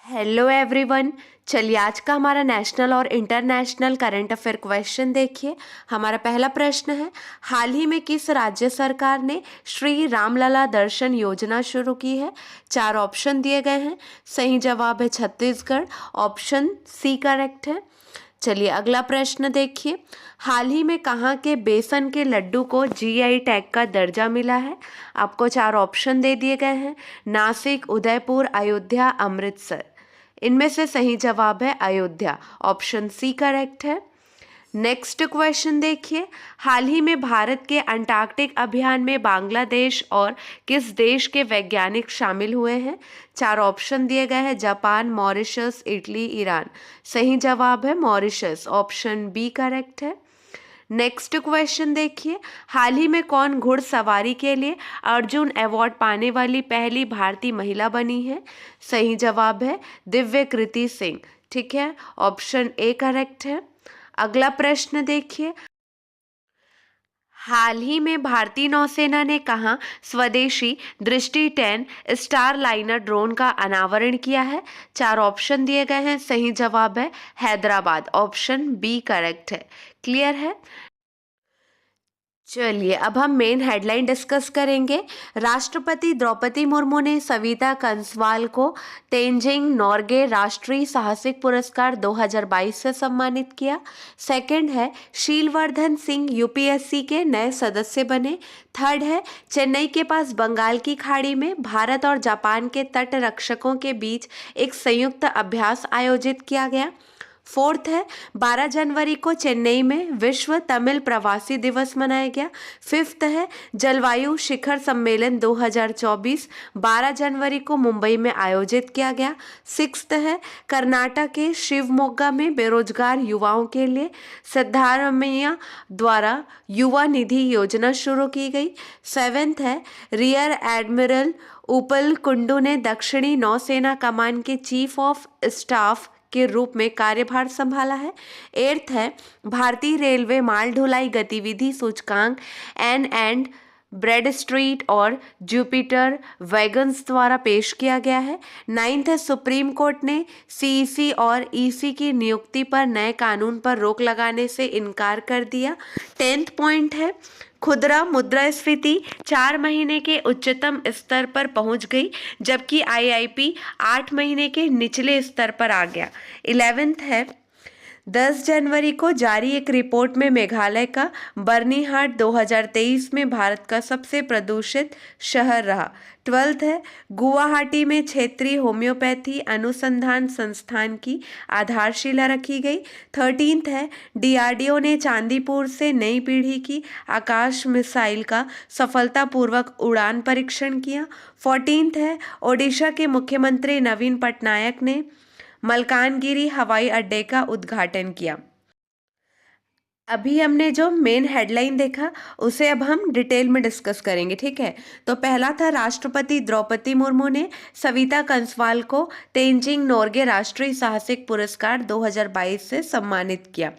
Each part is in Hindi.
Hello everyone. चलिए आज का हमारा नेशनल और इंटरनेशनल करंट अफेयर क्वेश्चन देखिए। हमारा पहला प्रश्न है, हाल ही में किस राज्य सरकार ने श्री रामलला दर्शन योजना शुरू की है? 4 ऑप्शन दिए गए हैं। सही जवाब है छत्तीसगढ़, ऑप्शन सी करेक्ट है। चलिए अगला प्रश्न देखिए, हाल ही में कहाँ के बेसन के लड्डू को जीआई टैग का दर्जा मिला है? आपको 4 ऑप्शन दे दिए गए हैं। नासिक, उदयपुर, अयोध्या, अमृतसर। इनमें से सही जवाब है अयोध्या, ऑप्शन सी करेक्ट है। नेक्स्ट क्वेश्चन देखिए, हाल ही में भारत के अंटार्कटिक अभियान में बांग्लादेश और किस देश के वैज्ञानिक शामिल हुए हैं? 4 ऑप्शन दिए गए हैं, जापान, मॉरिशस, इटली, ईरान। सही जवाब है मॉरिशस, ऑप्शन बी करेक्ट है। नेक्स्ट क्वेश्चन देखिए, हाल ही में कौन घुड़सवारी के लिए अर्जुन अवार्ड पाने वाली पहली भारतीय महिला बनी है? सही जवाब है दिव्यकृति सिंह, ठीक है, ऑप्शन ए करेक्ट है। अगला प्रश्न देखिए, हाल ही में भारतीय नौसेना ने कहाँ स्वदेशी दृष्टि 10 स्टारलाइनर ड्रोन का अनावरण किया है? 4 ऑप्शन दिए गए हैं। सही जवाब है हैदराबाद, ऑप्शन बी करेक्ट है। क्लियर है। चलिए अब हम मेन हेडलाइन डिस्कस करेंगे। राष्ट्रपति द्रौपदी मुर्मू ने सविता कंसवाल को तेंजिंग नोर्गे राष्ट्रीय साहसिक पुरस्कार 2022 से सम्मानित किया। सेकंड है, शीलवर्धन सिंह यूपीएससी के नए सदस्य बने। थर्ड है, चेन्नई के पास बंगाल की खाड़ी में भारत और जापान के तट रक्षकों के बीच एक संयुक्त अभ्यास आयोजित किया गया। फोर्थ है, 12 जनवरी को चेन्नई में विश्व तमिल प्रवासी दिवस मनाया गया। फिफ्थ है, जलवायु शिखर सम्मेलन 2024 12 जनवरी को मुंबई में आयोजित किया गया। सिक्स्थ है, कर्नाटक के शिवमोग्गा में बेरोजगार युवाओं के लिए सिद्धारमैया द्वारा युवा निधि योजना शुरू की गई। सेवेंथ है, रियर एडमिरल उपल कुंडू ने दक्षिणी नौसेना कमान के चीफ ऑफ स्टाफ के रूप में कार्यभार संभाला है। एट्थ है, भारतीय रेलवे माल ढुलाई गतिविधि सूचकांक एंड ब्रेड स्ट्रीट और जुपिटर वैगन्स द्वारा पेश किया गया है। नाइन्थ है, सुप्रीम कोर्ट ने सीईसी और ईसी की नियुक्ति पर नए कानून पर रोक लगाने से इनकार कर दिया। 10th पॉइंट है, खुदरा मुद्रास्फीति 4 महीने के उच्चतम स्तर पर पहुंच गई, जबकि आईआईपी 8 महीने के निचले स्तर पर आ गया। 11th है, 10 जनवरी को जारी एक रिपोर्ट में मेघालय का बर्निहाट 2023 में भारत का सबसे प्रदूषित शहर रहा। 12th है, गुवाहाटी में क्षेत्रीय होम्योपैथी अनुसंधान संस्थान की आधारशिला रखी गई। 13th है, डीआरडीओ ने चांदीपुर से नई पीढ़ी की आकाश मिसाइल का सफलतापूर्वक उड़ान परीक्षण किया। 14th है, ओडिशा के मुख्यमंत्री नवीन पटनायक ने मलकानगिरी हवाई अड्डे का उद्घाटन किया। अभी हमने जो मेन हेडलाइन देखा उसे अब हम डिटेल में डिस्कस करेंगे, ठीक है। तो पहला था, राष्ट्रपति द्रौपदी मुर्मू ने सविता कंसवाल को तेंजिंग नोर्गे राष्ट्रीय साहसिक पुरस्कार 2022 से सम्मानित किया।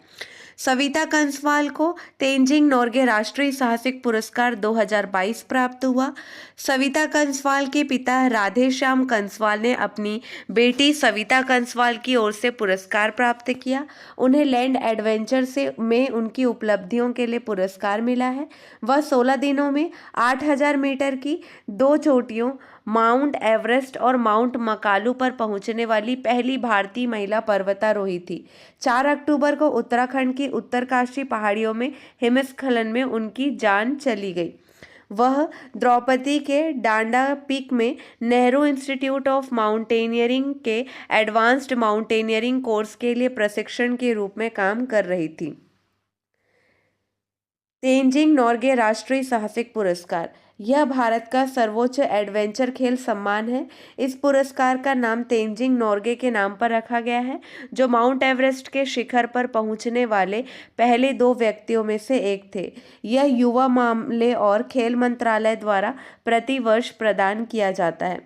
सविता कंसवाल को तेंजिंग नोर्गे राष्ट्रीय साहसिक पुरस्कार 2022 प्राप्त हुआ। सविता कंसवाल के पिता राधेश्याम कंसवाल ने अपनी बेटी सविता कंसवाल की ओर से पुरस्कार प्राप्त किया। उन्हें लैंड एडवेंचर से में उनकी उपलब्धियों के लिए पुरस्कार मिला है। वह 16 दिनों में 8000 मीटर की 2 चोटियों माउंट एवरेस्ट और माउंट मकालू पर पहुंचने वाली पहली भारतीय महिला पर्वतारोही थी। 4 अक्टूबर को उत्तराखंड की उत्तरकाशी पहाड़ियों में हिमस्खलन में उनकी जान चली गई। वह द्रौपदी के डांडा पीक में नेहरू इंस्टीट्यूट ऑफ माउंटेनियरिंग के एडवांस्ड माउंटेनियरिंग कोर्स के लिए प्रशिक्षण के रूप में काम कर रही थी। तेंजिंग नोर्गे राष्ट्रीय साहसिक पुरस्कार, यह भारत का सर्वोच्च एडवेंचर खेल सम्मान है। इस पुरस्कार का नाम तेंजिंग नोर्गे के नाम पर रखा गया है, जो माउंट एवरेस्ट के शिखर पर पहुंचने वाले पहले 2 व्यक्तियों में से एक थे। यह युवा मामले और खेल मंत्रालय द्वारा प्रतिवर्ष प्रदान किया जाता है।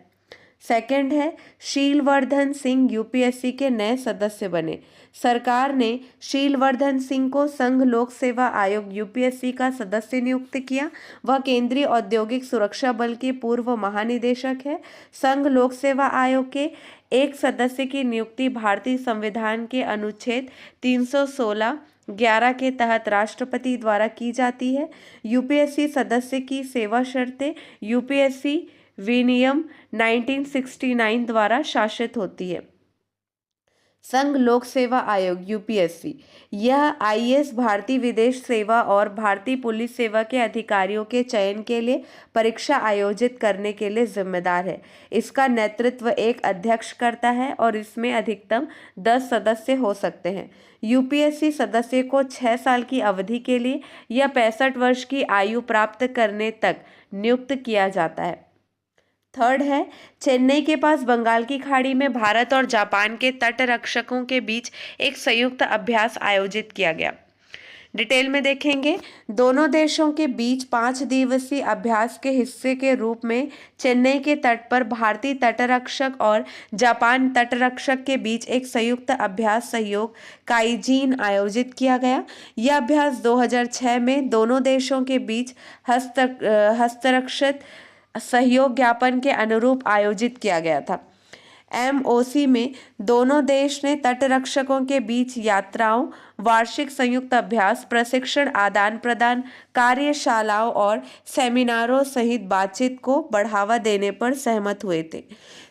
सेकंड है शीलवर्धन सिंह यूपीएससी के नए सदस्य बने। सरकार ने शीलवर्धन सिंह को संघ लोक सेवा आयोग यूपीएससी का सदस्य नियुक्त किया। वह केंद्रीय औद्योगिक सुरक्षा बल के पूर्व महानिदेशक है। संघ लोक सेवा आयोग के एक सदस्य की नियुक्ति भारतीय संविधान के अनुच्छेद 316(11) के तहत राष्ट्रपति द्वारा की जाती है। यूपीएससी सदस्य की सेवा शर्तें यूपीएससी विनियम 1969 द्वारा शासित होती है। संघ लोक सेवा आयोग यूपीएससी यह आईएएस, भारतीय विदेश सेवा और भारतीय पुलिस सेवा के अधिकारियों के चयन के लिए परीक्षा आयोजित करने के लिए जिम्मेदार है। इसका नेतृत्व एक अध्यक्ष करता है और इसमें अधिकतम 10 सदस्य हो सकते हैं। यूपीएससी सदस्य को 6 साल की अवधि के लिए या 65 वर्ष की आयु प्राप्त करने तक नियुक्त किया जाता है। थर्ड है चेन्नई के पास बंगाल की खाड़ी में भारत और जापान के तटरक्षकों के बीच एक संयुक्त अभ्यास आयोजित किया गया। डिटेल में देखेंगे, दोनों देशों के बीच 5 दिवसीय अभ्यास के हिस्से के रूप में चेन्नई के तट पर भारतीय तटरक्षक और जापान तटरक्षक के बीच एक संयुक्त अभ्यास सहयोग काईजीन आयोजित किया गया। यह अभ्यास 2006 में दोनों देशों के बीच हस्तक्षेप सहयोग ज्ञापन के अनुरूप आयोजित किया गया था। एमओसी में दोनों देश ने तटरक्षकों के बीच यात्राओं, वार्षिक संयुक्त अभ्यास, प्रशिक्षण आदान प्रदान, कार्यशालाओं और सेमिनारों सहित बातचीत को बढ़ावा देने पर सहमत हुए थे।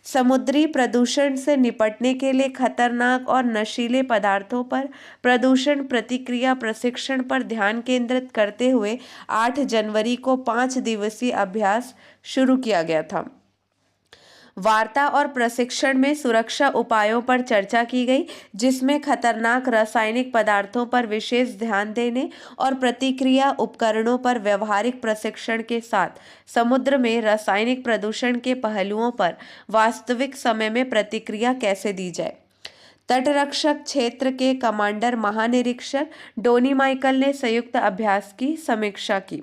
समुद्री प्रदूषण से निपटने के लिए खतरनाक और नशीले पदार्थों पर प्रदूषण प्रतिक्रिया प्रशिक्षण पर ध्यान केंद्रित करते हुए 8 जनवरी को 5 दिवसीय अभ्यास शुरू किया गया था। वार्ता और प्रशिक्षण में सुरक्षा उपायों पर चर्चा की गई, जिसमें खतरनाक रासायनिक पदार्थों पर विशेष ध्यान देने और प्रतिक्रिया उपकरणों पर व्यवहारिक प्रशिक्षण के साथ समुद्र में रासायनिक प्रदूषण के पहलुओं पर वास्तविक समय में प्रतिक्रिया कैसे दी जाए। तटरक्षक क्षेत्र के कमांडर महानिरीक्षक डोनी माइकल ने संयुक्त अभ्यास की समीक्षा की।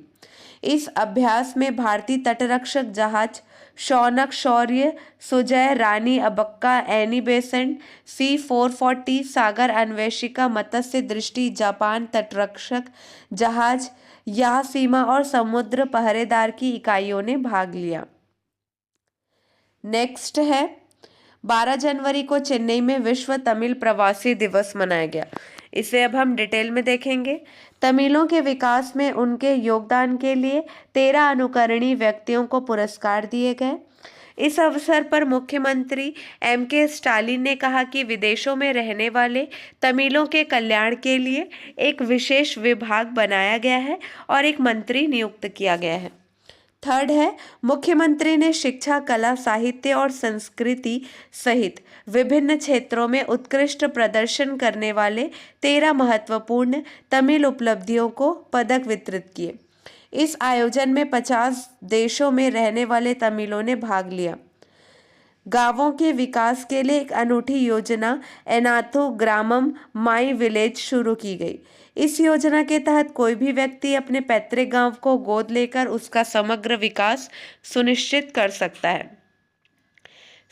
इस अभ्यास में भारतीय तटरक्षक जहाज शौनक शौर्य, Sujay, Rani Abbakka, Annie Besant, C-440, सागर अन्वेषिका, मत्स्य दृष्टि, जापान तटरक्षक जहाज, याह सीमा और समुद्र पहरेदार की इकाइयों ने भाग लिया। नेक्स्ट है 12 जनवरी को चेन्नई में विश्व तमिल प्रवासी दिवस मनाया गया। इसे अब हम डिटेल में देखेंगे। तमिलों के विकास में उनके योगदान के लिए 13 अनुकरणीय व्यक्तियों को पुरस्कार दिए गए। इस अवसर पर मुख्यमंत्री M.K. स्टालिन ने कहा कि विदेशों में रहने वाले तमिलों के कल्याण के लिए एक विशेष विभाग बनाया गया है और एक मंत्री नियुक्त किया गया है। थर्ड है मुख्यमंत्री ने शिक्षा, कला, साहित्य और संस्कृति सहित विभिन्न क्षेत्रों में उत्कृष्ट प्रदर्शन करने वाले 13 महत्वपूर्ण तमिल उपलब्धियों को पदक वितरित किए। इस आयोजन में 50 देशों में रहने वाले तमिलों ने भाग लिया। गांवों के विकास के लिए एक अनूठी योजना एनाथो ग्रामम माई विलेज शुरू की गई। इस योजना के तहत कोई भी व्यक्ति अपने पैतृक गांव को गोद लेकर उसका समग्र विकास सुनिश्चित कर सकता है।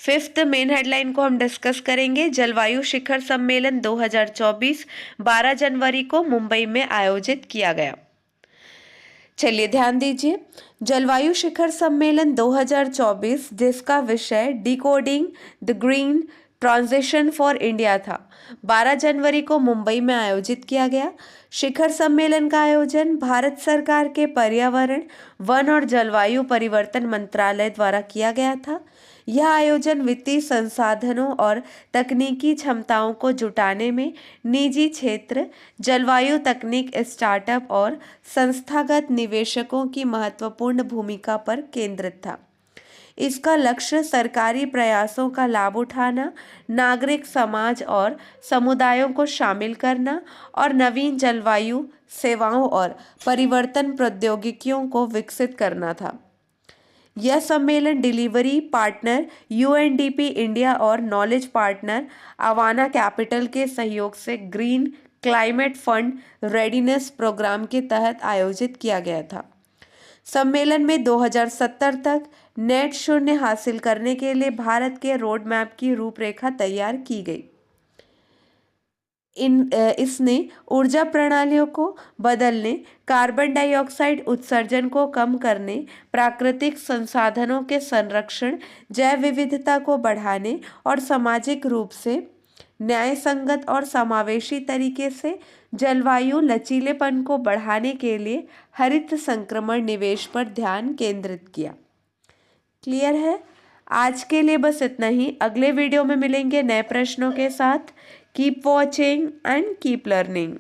फिफ्थ मेन हेडलाइन को हम डिस्कस करेंगे। जलवायु शिखर सम्मेलन 2024 12 जनवरी को मुंबई में आयोजित किया गया। चलिए ध्यान दीजिए, जलवायु शिखर सम्मेलन 2024 जिसका विषय decoding the green transition for India था, 12 जनवरी को मुंबई में आयोजित किया गया। शिखर सम्मेलन का आयोजन भारत सरकार के पर्यावरण, वन और जलवायु परिवर्तन मंत्रालय द्वारा किया गया था। यह आयोजन वित्तीय संसाधनों और तकनीकी क्षमताओं को जुटाने में निजी क्षेत्र, जलवायु तकनीक स्टार्टअप और संस्थागत निवेशकों की महत्वपूर्ण भूमिका पर केंद्रित था। इसका लक्ष्य सरकारी प्रयासों का लाभ उठाना, नागरिक समाज और समुदायों को शामिल करना और नवीन जलवायु सेवाओं और परिवर्तन प्रौद्योगिकियों को विकसित करना था। यह सम्मेलन डिलीवरी पार्टनर UNDP इंडिया और नॉलेज पार्टनर अवाना कैपिटल के सहयोग से green climate fund readiness programme के तहत आयोजित किया गया था। सम्मेलन में 2070 तक नेट शून्य हासिल करने के लिए भारत के रोड मैप की रूपरेखा तैयार की गई। इसने ऊर्जा प्रणालियों को बदलने, कार्बन डाइऑक्साइड उत्सर्जन को कम करने, प्राकृतिक संसाधनों के संरक्षण, जैव विविधता को बढ़ाने और सामाजिक रूप से न्यायसंगत और समावेशी तरीके से जलवायु लचीलेपन को बढ़ाने के लिए हरित संक्रमण निवेश पर ध्यान केंद्रित किया। क्लियर है? आज के लिए बस इतना ही। अगले वीडियो में मिलेंगे नए प्रश्नों के साथ। Keep watching and keep learning.